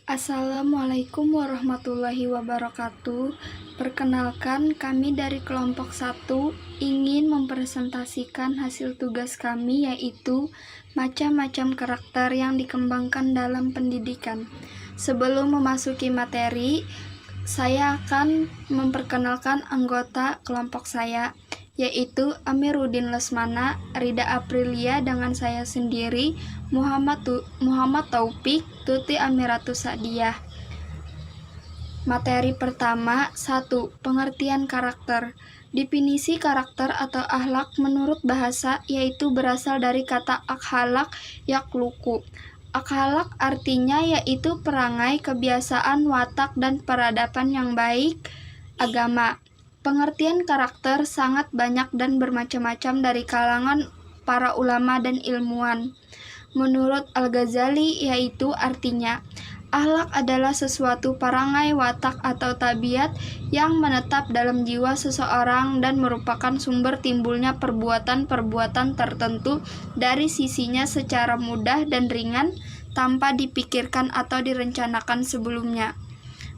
Assalamualaikum warahmatullahi wabarakatuh. Perkenalkan, kami dari kelompok 1 ingin mempresentasikan hasil tugas kami, yaitu macam-macam karakter yang dikembangkan dalam pendidikan. Sebelum memasuki materi, saya akan memperkenalkan anggota kelompok saya, yaitu Amiruddin Lesmana, Rida Aprilia dengan saya sendiri, Muhammad Taufik, Tuti Amiratus Sa'diyah. Materi pertama, 1. Pengertian karakter. Definisi karakter atau akhlak menurut bahasa yaitu berasal dari kata akhlak yakluku. Akhlak artinya yaitu perangai, kebiasaan, watak, dan peradaban yang baik, agama. Pengertian karakter sangat banyak dan bermacam-macam dari kalangan para ulama dan ilmuwan. Menurut Al-Ghazali, yaitu artinya, akhlak adalah sesuatu perangai, watak, atau tabiat yang menetap dalam jiwa seseorang dan merupakan sumber timbulnya perbuatan-perbuatan tertentu dari sisinya secara mudah dan ringan tanpa dipikirkan atau direncanakan sebelumnya.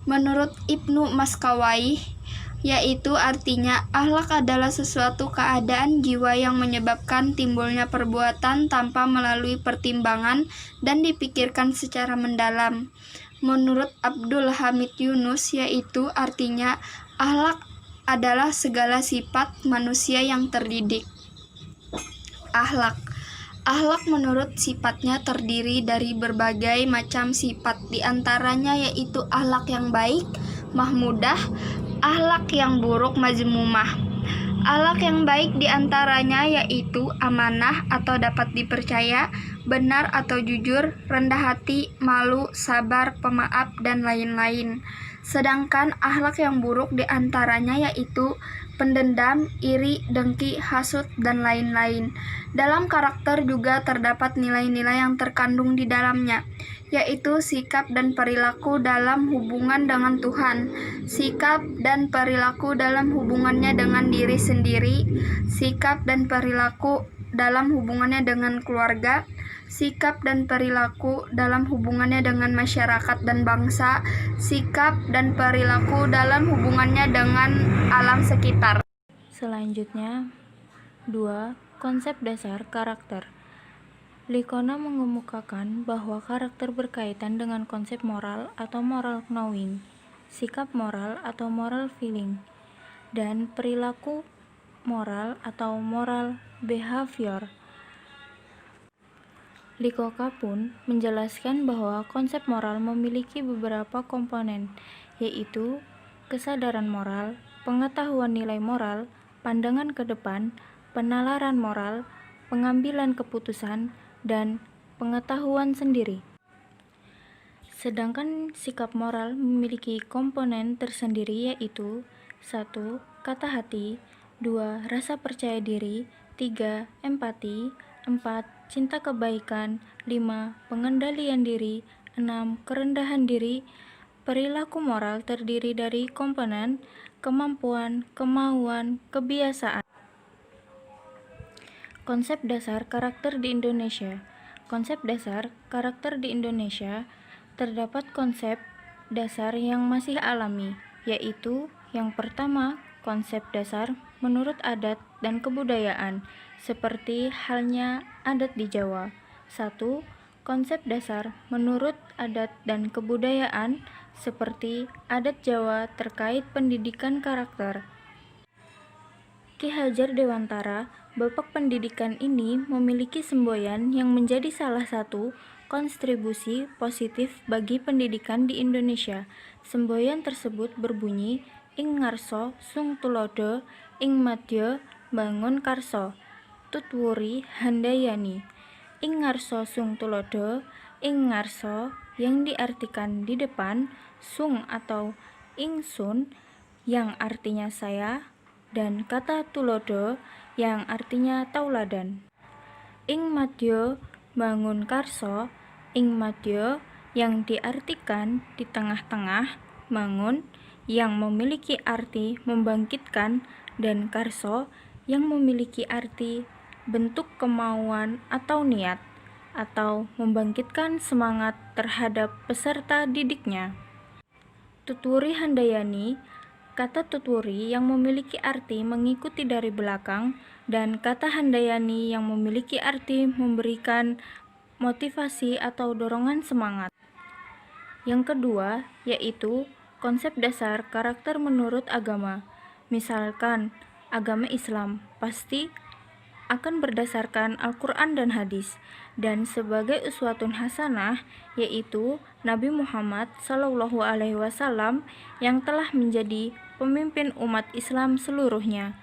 Menurut Ibnu Maskawai, yaitu artinya akhlak adalah sesuatu keadaan jiwa yang menyebabkan timbulnya perbuatan tanpa melalui pertimbangan dan dipikirkan secara mendalam. Menurut Abdul Hamid Yunus, yaitu artinya akhlak adalah segala sifat manusia yang terdidik. Akhlak menurut sifatnya terdiri dari berbagai macam sifat, diantaranya yaitu akhlak yang baik, mahmudah, akhlak yang buruk, mazmumah. Akhlak yang baik diantaranya yaitu amanah atau dapat dipercaya, benar atau jujur, rendah hati, malu, sabar, pemaaf, dan lain-lain. Sedangkan akhlak yang buruk diantaranya yaitu pendendam, iri, dengki, hasut, dan lain-lain. Dalam karakter juga terdapat nilai-nilai yang terkandung di dalamnya, yaitu sikap dan perilaku dalam hubungan dengan Tuhan, sikap dan perilaku dalam hubungannya dengan diri sendiri, sikap dan perilaku dalam hubungannya dengan keluarga, sikap dan perilaku dalam hubungannya dengan masyarakat dan bangsa, sikap dan perilaku dalam hubungannya dengan alam sekitar. Selanjutnya, 2. Konsep dasar karakter. Likona mengemukakan bahwa karakter berkaitan dengan konsep moral atau moral knowing, sikap moral atau moral feeling, dan perilaku moral atau moral behavior. Likoka pun menjelaskan bahwa konsep moral memiliki beberapa komponen, yaitu kesadaran moral, pengetahuan nilai moral, pandangan ke depan, penalaran moral, pengambilan keputusan, dan pengetahuan sendiri. Sedangkan sikap moral memiliki komponen tersendiri yaitu 1. Kata hati, 2. Rasa percaya diri, 3. Empati, 4. Cinta kebaikan, 5. Pengendalian diri, 6. Kerendahan diri. Perilaku moral terdiri dari komponen kemampuan, kemauan, kebiasaan. Konsep dasar karakter di Indonesia. Konsep dasar karakter di Indonesia terdapat konsep dasar yang masih alami, yaitu yang pertama, konsep dasar menurut adat dan kebudayaan, seperti halnya adat di Jawa. 1. Konsep dasar menurut adat dan kebudayaan, seperti adat Jawa terkait pendidikan karakter. Ki Hajar Dewantara, Bapak Pendidikan ini memiliki semboyan yang menjadi salah satu kontribusi positif bagi pendidikan di Indonesia. Semboyan tersebut berbunyi, ing ngarso sung tulodo, ing madya bangun karso, tutwuri handayani. Ing ngarso sung tulodo, ing ngarso yang diartikan di depan, sung atau ingsun yang artinya saya, dan kata tulodo yang artinya tauladan. Ing madya bangun karso, ing madya yang diartikan di tengah-tengah, bangun yang memiliki arti membangkitkan, dan karso yang memiliki arti bentuk kemauan atau niat. atau membangkitkan semangat terhadap peserta didiknya. Tutwuri Handayani. Kata tutwuri yang memiliki arti mengikuti dari belakang dan kata handayani yang memiliki arti memberikan motivasi atau dorongan semangat. Yang kedua yaitu konsep dasar karakter menurut agama. Misalkan agama Islam pasti akan berdasarkan Al-Quran dan hadis, dan sebagai uswatun hasanah yaitu Nabi Muhammad SAW yang telah menjadi pemimpin umat Islam seluruhnya.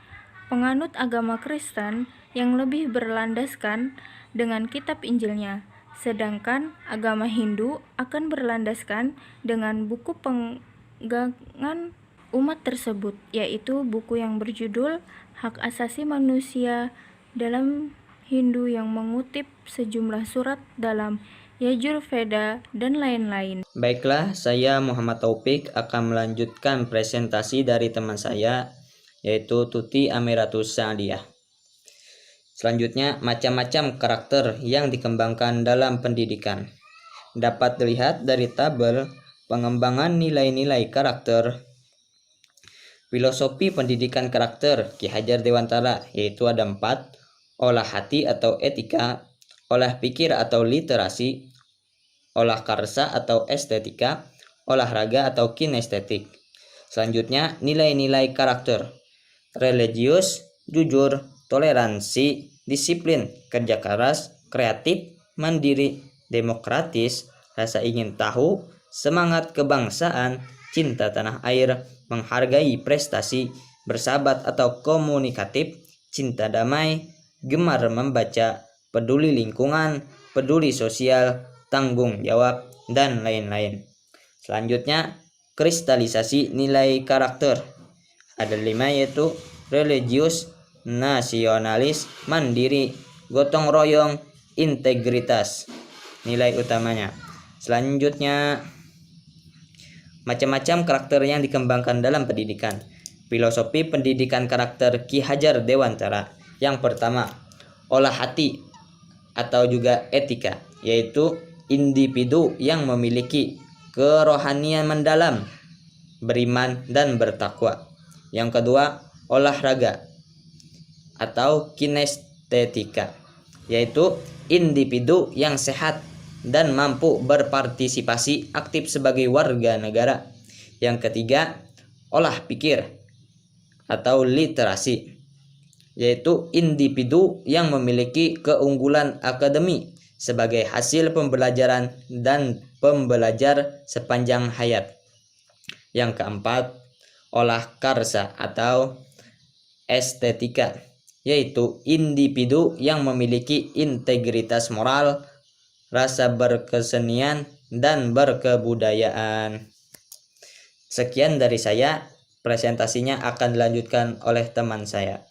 Penganut agama Kristen yang lebih berlandaskan dengan kitab Injilnya, sedangkan agama Hindu akan berlandaskan dengan buku pegangan umat tersebut, yaitu buku yang berjudul Hak Asasi Manusia dalam Hindu yang mengutip sejumlah surat dalam Yajurveda dan lain-lain. Baiklah, saya Muhammad Taufik akan melanjutkan presentasi dari teman saya, yaitu Tuti Amiratus Sa'diyah. Selanjutnya, macam-macam karakter yang dikembangkan dalam pendidikan. Dapat dilihat dari tabel pengembangan nilai-nilai karakter. Filosofi pendidikan karakter Ki Hajar Dewantara, yaitu ada 4, olah hati atau etika, olah pikir atau literasi, olah karsa atau estetika, olahraga atau kinestetik. Selanjutnya, nilai-nilai karakter. Religius, jujur, toleransi, disiplin, kerja keras, kreatif, mandiri, demokratis, rasa ingin tahu, semangat kebangsaan, cinta tanah air, menghargai prestasi, bersahabat atau komunikatif, cinta damai, gemar membaca, peduli lingkungan, peduli sosial, tanggung jawab, dan lain-lain. Selanjutnya, kristalisasi nilai karakter. Ada 5 yaitu religius, nasionalis, mandiri, gotong royong, integritas. Nilai utamanya. Selanjutnya, macam-macam karakter yang dikembangkan dalam pendidikan. Filosofi pendidikan karakter Ki Hajar Dewantara. Yang pertama, olah hati atau juga etika, yaitu individu yang memiliki kerohanian mendalam, beriman dan bertakwa. Yang kedua, olahraga atau kinestetika, yaitu individu yang sehat dan mampu berpartisipasi aktif sebagai warga negara. Yang ketiga, olah pikir atau literasi, yaitu individu yang memiliki keunggulan akademi sebagai hasil pembelajaran dan pembelajar sepanjang hayat. Yang keempat, olah karsa atau estetika, yaitu individu yang memiliki integritas moral, rasa berkesenian, dan berkebudayaan. Sekian dari saya, presentasinya akan dilanjutkan oleh teman saya.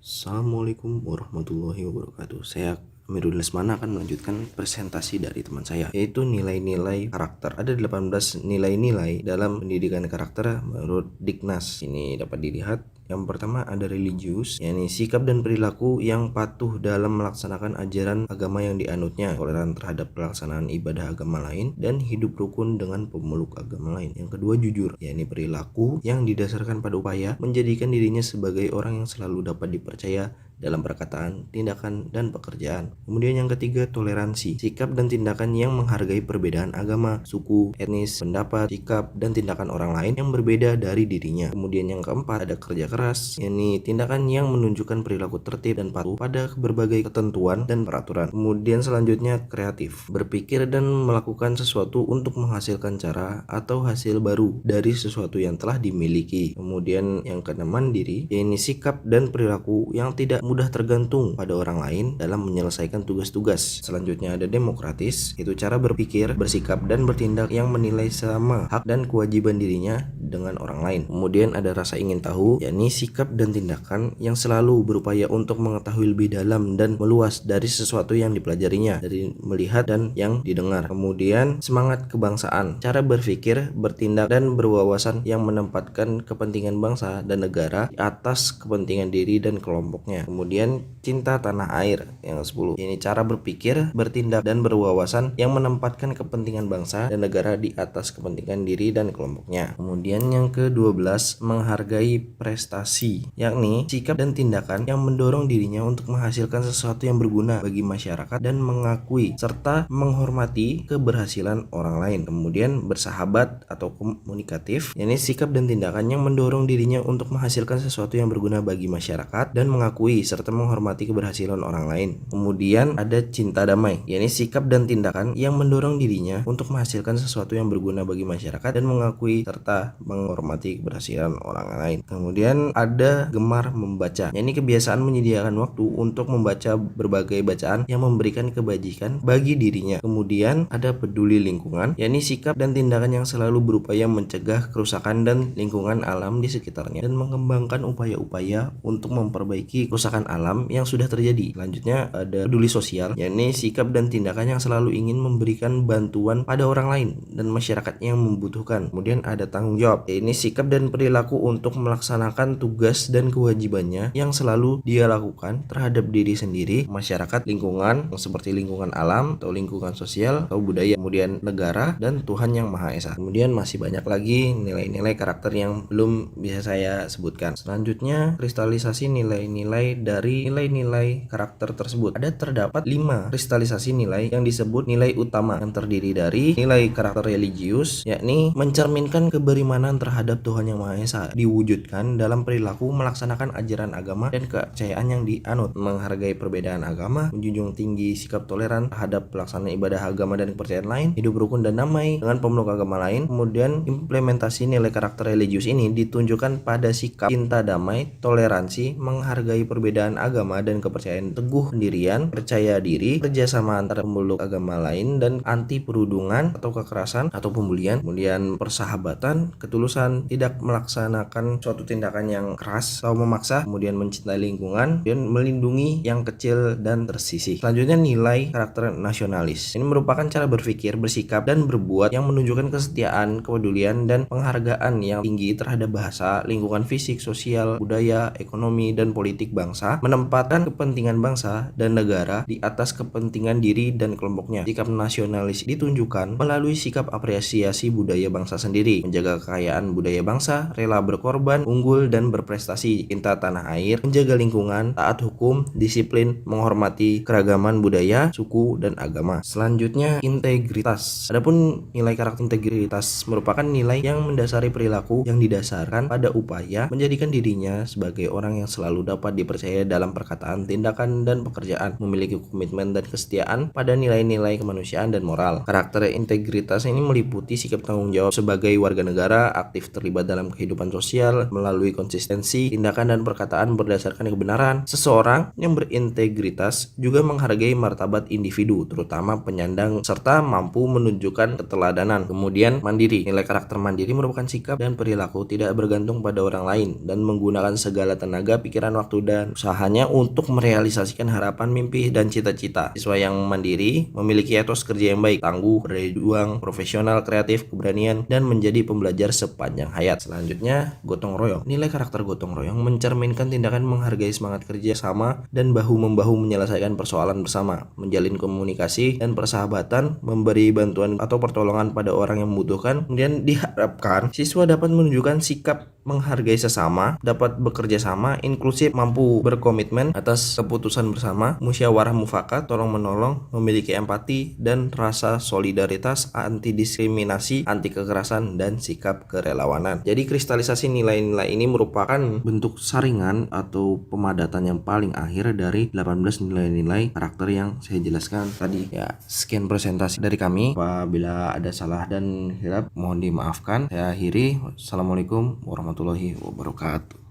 Assalamualaikum warahmatullahi wabarakatuh. Saya Amirul Lesmana akan melanjutkan presentasi dari teman saya, yaitu nilai-nilai karakter. Ada 18 nilai-nilai dalam pendidikan karakter menurut Dignas. Ini dapat dilihat. Yang pertama ada religius, yakni sikap dan perilaku yang patuh dalam melaksanakan ajaran agama yang dianutnya, toleran terhadap pelaksanaan ibadah agama lain, dan hidup rukun dengan pemeluk agama lain. Yang kedua jujur, yakni perilaku yang didasarkan pada upaya menjadikan dirinya sebagai orang yang selalu dapat dipercaya dalam perkataan, tindakan, dan pekerjaan. Kemudian yang ketiga toleransi, sikap dan tindakan yang menghargai perbedaan agama, suku, etnis, pendapat, sikap, dan tindakan orang lain yang berbeda dari dirinya. Kemudian yang keempat ada kerja keras, yakni tindakan yang menunjukkan perilaku tertib dan patuh pada berbagai ketentuan dan peraturan. Kemudian selanjutnya kreatif, berpikir dan melakukan sesuatu untuk menghasilkan cara atau hasil baru dari sesuatu yang telah dimiliki. Kemudian yang keenam mandiri, yakni sikap dan perilaku yang tidak mudah tergantung pada orang lain dalam menyelesaikan tugas-tugas. Selanjutnya ada demokratis, yaitu cara berpikir, bersikap, dan bertindak yang menilai sama hak dan kewajiban dirinya dengan orang lain. Kemudian ada rasa ingin tahu, yakni sikap dan tindakan yang selalu berupaya untuk mengetahui lebih dalam dan meluas dari sesuatu yang dipelajarinya, dari melihat dan yang didengar. Kemudian semangat kebangsaan, cara berpikir, bertindak, dan berwawasan yang menempatkan kepentingan bangsa dan negara di atas kepentingan diri dan kelompoknya. Kemudian cinta tanah air yang ke-10. Ini cara berpikir, bertindak, dan berwawasan yang menempatkan kepentingan bangsa dan negara di atas kepentingan diri dan kelompoknya. Kemudian yang ke-12, menghargai prestasi, yakni sikap dan tindakan yang mendorong dirinya untuk menghasilkan sesuatu yang berguna bagi masyarakat dan mengakui serta menghormati keberhasilan orang lain. Kemudian bersahabat atau komunikatif, yakni sikap dan tindakan yang mendorong dirinya untuk menghasilkan sesuatu yang berguna bagi masyarakat dan mengakui serta menghormati keberhasilan orang lain. Kemudian ada cinta damai, yakni sikap dan tindakan yang mendorong dirinya untuk menghasilkan sesuatu yang berguna bagi masyarakat dan mengakui serta menghormati keberhasilan orang lain. Kemudian ada gemar membaca, yakni kebiasaan menyediakan waktu untuk membaca berbagai bacaan yang memberikan kebajikan bagi dirinya. Kemudian ada peduli lingkungan, yakni sikap dan tindakan yang selalu berupaya mencegah kerusakan dan lingkungan alam di sekitarnya dan mengembangkan upaya-upaya untuk memperbaiki kerusakan alam yang sudah terjadi. Selanjutnya ada peduli sosial, yakni sikap dan tindakan yang selalu ingin memberikan bantuan pada orang lain dan masyarakat yang membutuhkan. Kemudian ada tanggung jawab, ini sikap dan perilaku untuk melaksanakan tugas dan kewajibannya yang selalu dia lakukan terhadap diri sendiri, masyarakat, lingkungan seperti lingkungan alam atau lingkungan sosial atau budaya, kemudian negara dan Tuhan Yang Maha Esa. Kemudian masih banyak lagi nilai-nilai karakter yang belum bisa saya sebutkan. Selanjutnya, kristalisasi nilai-nilai dari nilai-nilai karakter tersebut. Ada terdapat 5 kristalisasi nilai yang disebut nilai utama yang terdiri dari nilai karakter religius, yakni mencerminkan keberimanan terhadap Tuhan Yang Maha Esa, diwujudkan dalam perilaku melaksanakan ajaran agama dan kepercayaan yang dianut, menghargai perbedaan agama, menjunjung tinggi sikap toleran terhadap pelaksanaan ibadah agama dan kepercayaan lain, hidup rukun dan damai dengan pemeluk agama lain. Kemudian implementasi nilai karakter religius ini ditunjukkan pada sikap cinta damai, toleransi, menghargai perbedaan agama dan kepercayaan, teguh pendirian, percaya diri, kerjasama antara pemeluk agama lain, dan anti perundungan atau kekerasan atau pembulian. Kemudian persahabatan, ketulusan, tidak melaksanakan suatu tindakan yang keras atau memaksa, kemudian mencintai lingkungan dan melindungi yang kecil dan tersisih. Selanjutnya nilai karakter nasionalis. Ini merupakan cara berpikir, bersikap, dan berbuat yang menunjukkan kesetiaan, kepedulian, dan penghargaan yang tinggi terhadap bahasa, lingkungan fisik, sosial, budaya, ekonomi, dan politik bangsa, menempatkan kepentingan bangsa dan negara di atas kepentingan diri dan kelompoknya. Sikap nasionalis ditunjukkan melalui sikap apresiasi budaya bangsa sendiri, menjaga kekayaan budaya bangsa, rela berkorban, unggul, dan berprestasi, cinta tanah air, menjaga lingkungan, taat hukum, disiplin, menghormati keragaman budaya, suku, dan agama. Selanjutnya, integritas. Adapun nilai karakter integritas merupakan nilai yang mendasari perilaku yang didasarkan pada upaya menjadikan dirinya sebagai orang yang selalu dapat dipercaya dalam perkataan, tindakan, dan pekerjaan, memiliki komitmen dan kesetiaan pada nilai-nilai kemanusiaan dan moral. Karakter integritas ini meliputi sikap tanggung jawab sebagai warga negara, aktif terlibat dalam kehidupan sosial melalui konsistensi, tindakan, dan perkataan berdasarkan kebenaran. Seseorang yang berintegritas juga menghargai martabat individu, terutama penyandang, serta mampu menunjukkan keteladanan. Kemudian mandiri. Nilai karakter mandiri merupakan sikap dan perilaku tidak bergantung pada orang lain dan menggunakan segala tenaga, pikiran, waktu, dan usahanya untuk merealisasikan harapan, mimpi, dan cita-cita. Siswa yang mandiri memiliki etos kerja yang baik, tangguh, berjuang, profesional, kreatif, keberanian, dan menjadi pembelajar sepanjang hayat. Selanjutnya, gotong royong. Nilai karakter gotong royong mencerminkan tindakan menghargai semangat kerja sama dan bahu-membahu menyelesaikan persoalan bersama, menjalin komunikasi dan persahabatan, memberi bantuan atau pertolongan pada orang yang membutuhkan. Kemudian diharapkan siswa dapat menunjukkan sikap menghargai sesama, dapat bekerja sama, inklusif, mampu berkomitmen atas keputusan bersama, musyawarah mufakat, tolong menolong, memiliki empati dan rasa solidaritas, anti diskriminasi, anti kekerasan, dan sikap kerelawanan. Jadi kristalisasi nilai-nilai ini merupakan bentuk saringan atau pemadatan yang paling akhir dari 18 nilai-nilai karakter yang saya jelaskan tadi. Ya, sekian presentasi dari kami. Apabila ada salah dan hilaf mohon dimaafkan. Saya akhiri. Wassalamualaikum warahmatullahi wabarakatuh.